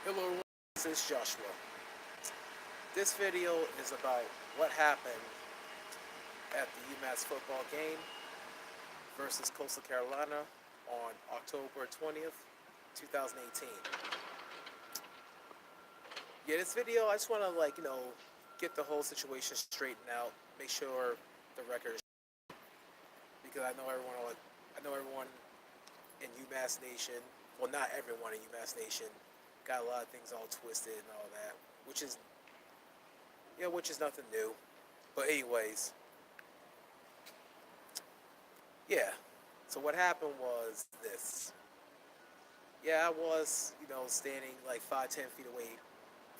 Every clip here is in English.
Hello, this is Joshua. This video is about what happened at the UMass football game versus Coastal Carolina on October 20th, 2018. Yeah, this video, I just want to get the whole situation straightened out, make sure the record is, because I know everyone in UMass Nation, well, not everyone in UMass Nation, got a lot of things all twisted and all that, which is which is nothing new. But anyways, yeah. So what happened was this. Yeah, I was, standing like 5, 10 feet away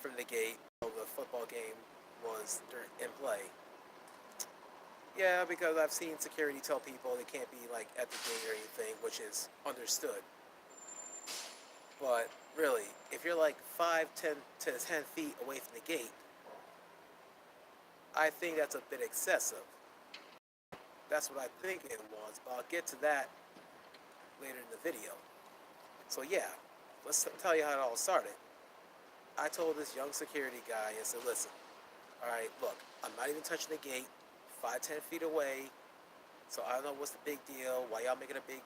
from the gate. The football game was in play. Yeah, because I've seen security tell people they can't be like at the gate or anything, which is understood. But really, if you're like 5, 10 to 10 feet away from the gate, I think that's a bit excessive. That's what I think it was, but I'll get to that later in the video. So yeah, let's tell you how it all started. I told this young security guy, I said, listen, all right, look, I'm not even touching the gate, 5, 10 feet away, so I don't know what's the big deal, why y'all making a big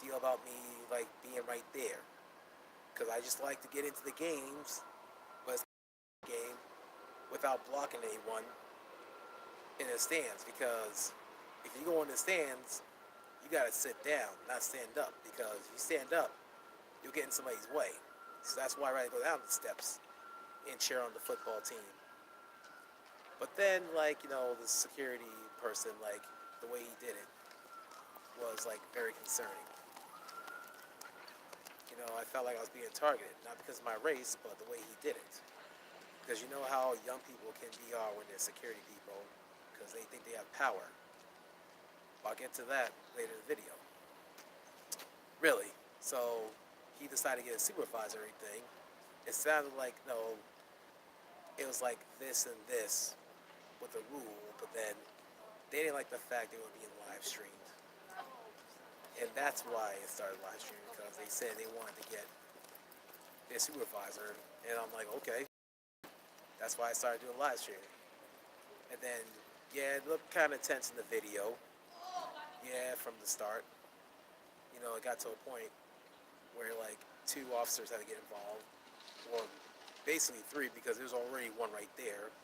deal about me, like, being right there. Because I just like to get into the games, but it's a game without blocking anyone in the stands, because if you go in the stands, you gotta sit down, not stand up, because if you stand up, you'll get in somebody's way. So that's why I rather go down the steps and cheer on the football team. But then, the security person, the way he did it was, very concerning. I felt like I was being targeted, not because of my race, but the way he did it. Because you know how young people can be when they're security people, because they think they have power. I'll get to that later in the video. Really. So he decided to get a supervisory thing. It sounded like, no, it was like this and this with a rule, but then they didn't like the fact they were being live streamed. And that's why it started live streaming, because they said they wanted to get their supervisor. And I'm like, okay. That's why I started doing live streaming. And then, yeah, it looked kind of tense in the video. Yeah, from the start. It got to a point where, 2 officers had to get involved. Or basically 3, because there was already one right there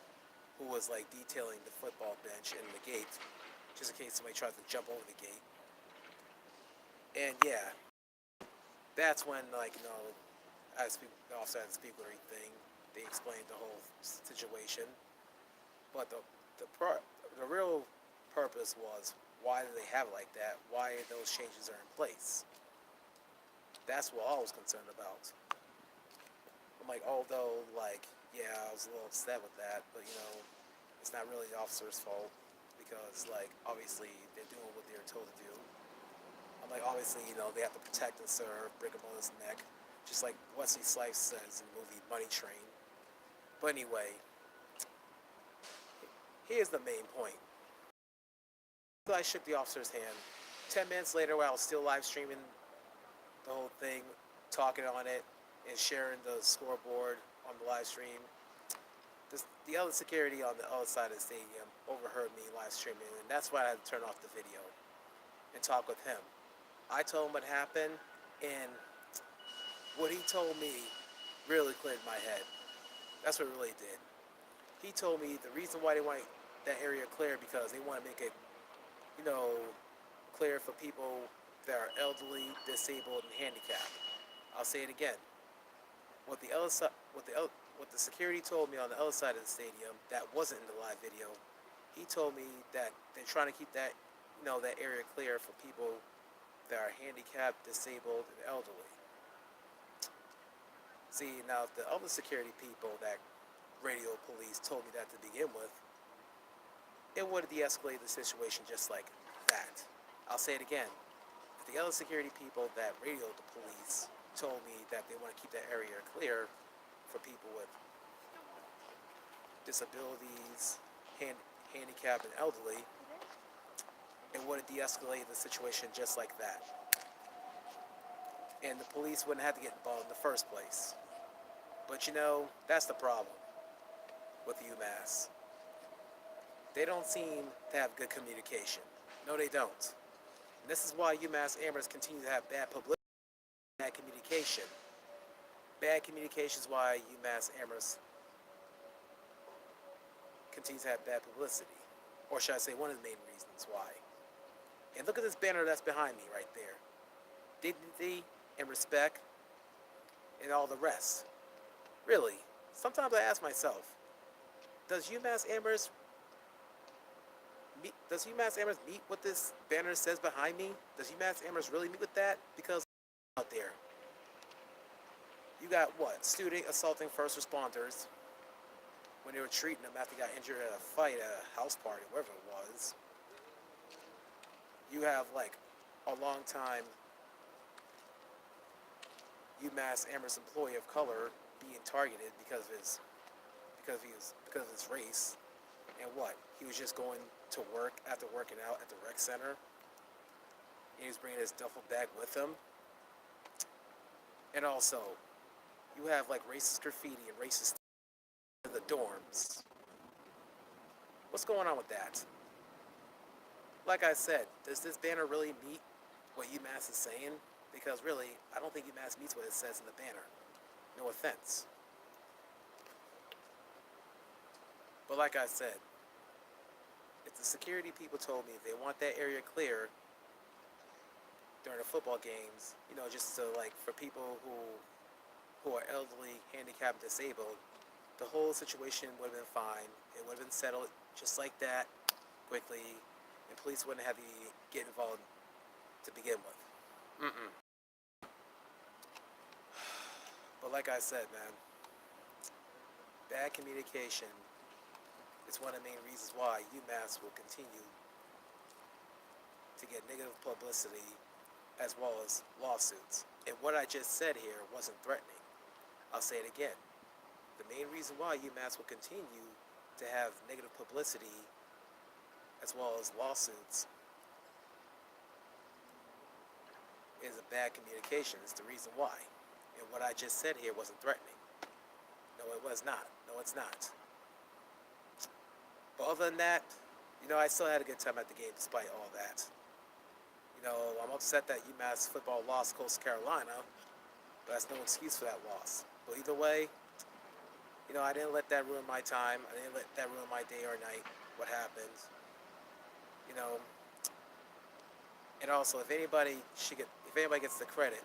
who was, detailing the football bench and the gate, just in case somebody tries to jump over the gate. And, yeah, that's when, I speak, the officer had to speak with everything. They explained the whole situation. But the real purpose was, why do they have it like that? Why those changes are in place? That's what I was concerned about. I'm like, although, yeah, I was a little upset with that, but, it's not really the officer's fault, because, obviously, they're doing what they're told to do. I'm like, obviously, they have to protect and serve, break him on his neck, just like Wesley Snipes says in the movie Money Train. But anyway, here's the main point. So I shook the officer's hand. 10 minutes later, while I was still live streaming the whole thing, talking on it, and sharing the scoreboard on the live stream, the other security on the other side of the stadium overheard me live streaming, and that's why I had to turn off the video and talk with him. I told him what happened, and what he told me really cleared my head. That's what it really did. He told me the reason why they want that area clear, because they want to make it, clear for people that are elderly, disabled, and handicapped. I'll say it again. What the security told me on the other side of the stadium that wasn't in the live video, he told me that they're trying to keep that, that area clear for people that are handicapped, disabled, and elderly. See, now if the other security people that radio police told me that to begin with, it would have de-escalated the situation just like that. I'll say it again. If the other security people that radioed the police told me that they want to keep that area clear for people with disabilities, handicap, and elderly, it would have de-escalated the situation just like that. And the police wouldn't have to get involved in the first place. But you know, that's the problem with UMass. They don't seem to have good communication. No, they don't. And this is why UMass Amherst continues to have bad publicity, bad communication. Bad communication is why UMass Amherst continues to have bad publicity. Or should I say one of the main reasons why. And look at this banner that's behind me right there. Dignity and respect and all the rest. Really, sometimes I ask myself, does UMass Amherst meet what this banner says behind me? Does UMass Amherst really meet with that? Because out there, you got what? Student assaulting first responders when they were treating them after they got injured at a fight at a house party, wherever it was. You have like a long time UMass Amherst employee of color being targeted because of his race, and what? He was just going to work after working out at the rec center. And he was bringing his duffel bag with him. And also, you have like racist graffiti and racist in the dorms. What's going on with that? Like I said, does this banner really meet what UMass is saying? Because really, I don't think UMass meets what it says in the banner. No offense. But like I said, if the security people told me they want that area clear during the football games, you know, just so like for people who are elderly, handicapped, disabled, the whole situation would have been fine. It would have been settled just like that, quickly, and police wouldn't have to get involved to begin with. But like I said, man, bad communication is one of the main reasons why UMass will continue to get negative publicity as well as lawsuits. And what I just said here wasn't threatening. I'll say it again. The main reason why UMass will continue to have negative publicity as well as lawsuits is a bad communication. It's the reason why. And what I just said here wasn't threatening. No, it was not. No, it's not. But other than that, you know, I still had a good time at the game despite all that. You know, I'm upset that UMass football lost Coastal Carolina, but that's no excuse for that loss. But either way, you know, I didn't let that ruin my time. I didn't let that ruin my day or night, what happened. You know, and also, if anybody gets the credit,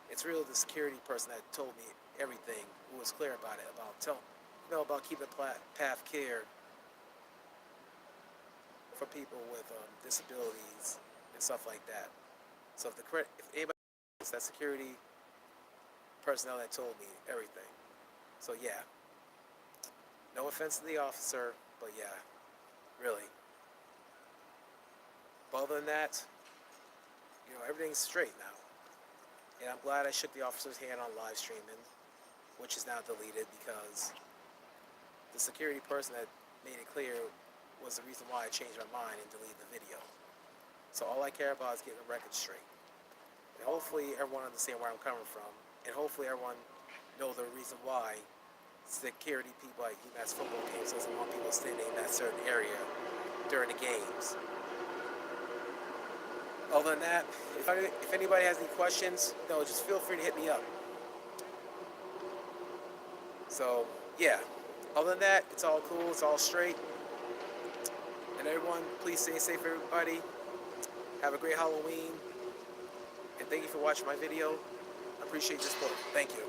it's really the security person that told me everything, who was clear about it, about keeping the path clear for people with disabilities and stuff like that. So if anybody, it's that security personnel that told me everything. So yeah, no offense to the officer, but yeah, really. But other than that, you know, everything's straight now. And I'm glad I shook the officer's hand on live streaming, which is now deleted because the security person that made it clear was the reason why I changed my mind and deleted the video. So all I care about is getting the record straight. And hopefully everyone understands where I'm coming from. And hopefully everyone knows the reason why security people at UMass football games doesn't want people standing in that certain area during the games. Other than that, if anybody has any questions, you know, just feel free to hit me up. So, yeah. Other than that, it's all cool. It's all straight. And everyone, please stay safe, everybody. Have a great Halloween. And thank you for watching my video. I appreciate your support. Thank you.